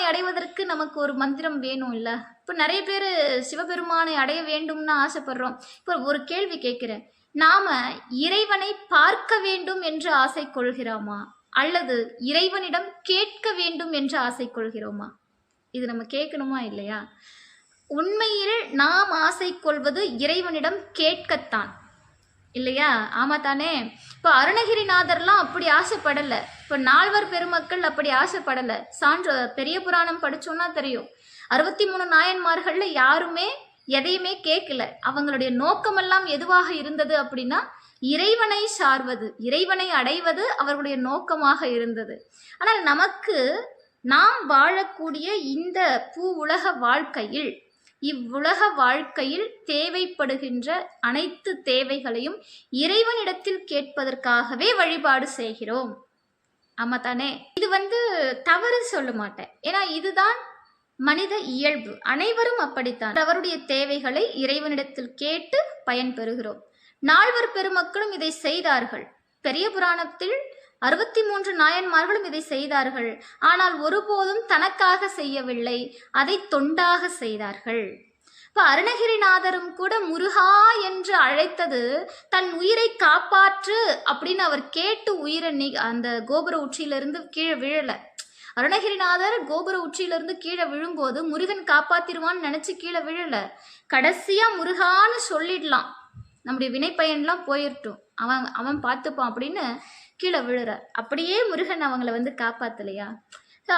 அடைவதற்கு நமக்கு ஒரு மந்திரம் வேணும் இல்ல? இப்போ நிறைய பேர் சிவபெருமானை அடைய வேண்டும்னு ஆசைப்படுறோம். இப்போ ஒரு கேள்வி கேட்கிறேன். நாம இறைவனை பார்க்க வேண்டும் என்று ஆசை கொள்கிறோமா? அல்லது இறைவனிடம் கேட்க வேண்டும் என்று ஆசை கொள்கிறோமா? இது நம்ம கேட்கணுமா இல்லையா? உண்மையில் நாம் ஆசை கொள்வது இறைவனிடம் கேட்கத்தான் இல்லையா? ஆமா தானே? இப்போ அருணகிரிநாதர்லாம் அப்படி ஆசைப்படல. இப்போ நால்வர் பெருமக்கள் அப்படி ஆசைப்படல. பெரிய புராணம் படிச்சோம்னா தெரியும். 63 நாயன்மார்கள்ல யாருமே எதையுமே கேட்கல. அவங்களுடைய நோக்கமெல்லாம் எதுவாக இருந்தது அப்படின்னா இறைவனை சார்வது, இறைவனை அடைவது அவர்களுடைய நோக்கமாக இருந்தது. ஆனால் நமக்கு நாம் வாழக்கூடிய இந்த பூ உலக வாழ்க்கையில், இவ்வுலக வாழ்க்கையில் தேவைப்படுகின்ற அனைத்து தேவைகளையும் இறைவனிடத்தில் கேட்பதற்காகவே வழிபாடு செய்கிறோம். ஆமா தானே? இது தவறு சொல்ல மாட்டேன். ஏன்னா இதுதான் மனித இயல்பு. அனைவரும் அப்படித்தான். அவருடைய தேவைகளை இறைவனிடத்தில் கேட்டு பயன்பெறுகிறோம். நால்வர் பெருமக்களும் இதை செய்தார்கள். பெரிய புராணத்தில் 63 நாயன்மார்களும் இதை செய்தார்கள். ஆனால் ஒருபோதும் தனக்காக செய்யவில்லை, அதை தொண்டாக செய்தார்கள். இப்ப அருணகிரிநாதரும் கூட முருகா என்று அழைத்தது தன் உயிரை காப்பாற்று அப்படின்னு அவர் கேட்டு உயிரை அந்த கோபுர உச்சியிலிருந்து கீழே விழல. அருணகிரிநாதர் கோபுர உச்சியிலிருந்து கீழே விழும்போது முருகன் காப்பாத்திருவான்னு நினைச்சு கீழே விழல. கடைசியா முருகான்னு சொல்லிடலாம், நம்முடைய வினைப்பயன்லாம் போயிரட்டும், அவன் பார்த்துப்பான் அப்படின்னு கீழே விழுறார். அப்படியே முருகன் அவங்கள காப்பாத்தலையா?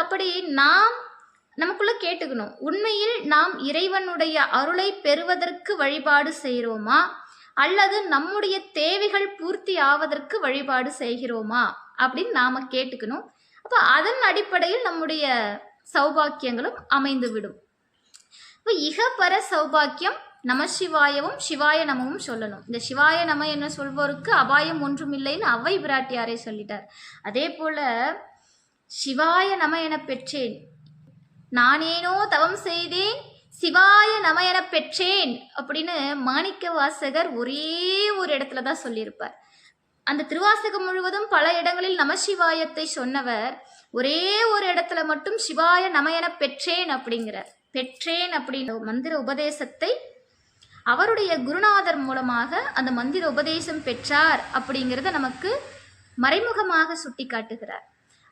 அப்படி நாம் நமக்குள்ள கேட்டுக்கணும், உண்மையில் நாம் இறைவனுடைய அருளை பெறுவதற்கு வழிபாடு செய்கிறோமா அல்லது நம்முடைய தேவைகள் பூர்த்தி ஆவதற்கு வழிபாடு செய்கிறோமா அப்படின்னு நாம கேட்டுக்கணும். அப்ப அதன் அடிப்படையில் நம்முடைய சௌபாக்கியங்களும் அமைந்து விடும். இப்போ இகப்பர சௌபாக்கியம் நமசிவாயவும் சிவாய நமவும் சொல்லணும். இந்த சிவாய நம என்ன சொல்வோருக்கு அபாயம் ஒன்றும் இல்லைன்னு அவ்வை பிராட்டியாரே சொல்லிட்டார். அதே போல சிவாய நம என பெற்றேன், நானேனோ தவம் செய்தேன், சிவாய நம என பெற்றேன் அப்படின்னு மாணிக்க வாசகர் ஒரே ஒரு இடத்துல தான் சொல்லியிருப்பார். அந்த திருவாசகம் முழுவதும் பல இடங்களில் நமசிவாயத்தை சொன்னவர் ஒரே ஒரு இடத்துல மட்டும் சிவாய நம என பெற்றேன் அப்படிங்கிறார். பெற்றேன் அப்படின்ற மந்திர உபதேசத்தை அவருடைய குருநாதர் மூலமாக அந்த மந்திர உபதேசம் பெற்றார் அப்படிங்கிறத நமக்கு மறைமுகமாக சுட்டி காட்டுகிறார்.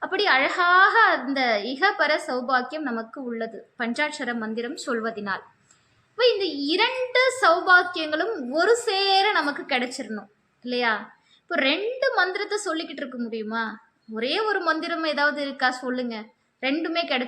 அப்படி அழகாக அந்த இகபர சௌபாக்கியம் நமக்கு உள்ளது பஞ்சாட்சர மந்திரம் சொல்வதினால். இப்போ இந்த 2 சௌபாக்கியங்களும் ஒரு சேர நமக்கு கிடைச்சிடணும் இல்லையா? இப்போ 2 மந்திரத்தை சொல்லிக்கிட்டு இருக்க முடியுமா? ஒரே ஒரு மந்திரம் ஏதாவது இருக்கா சொல்லுங்க, 2மே கிடைச்சி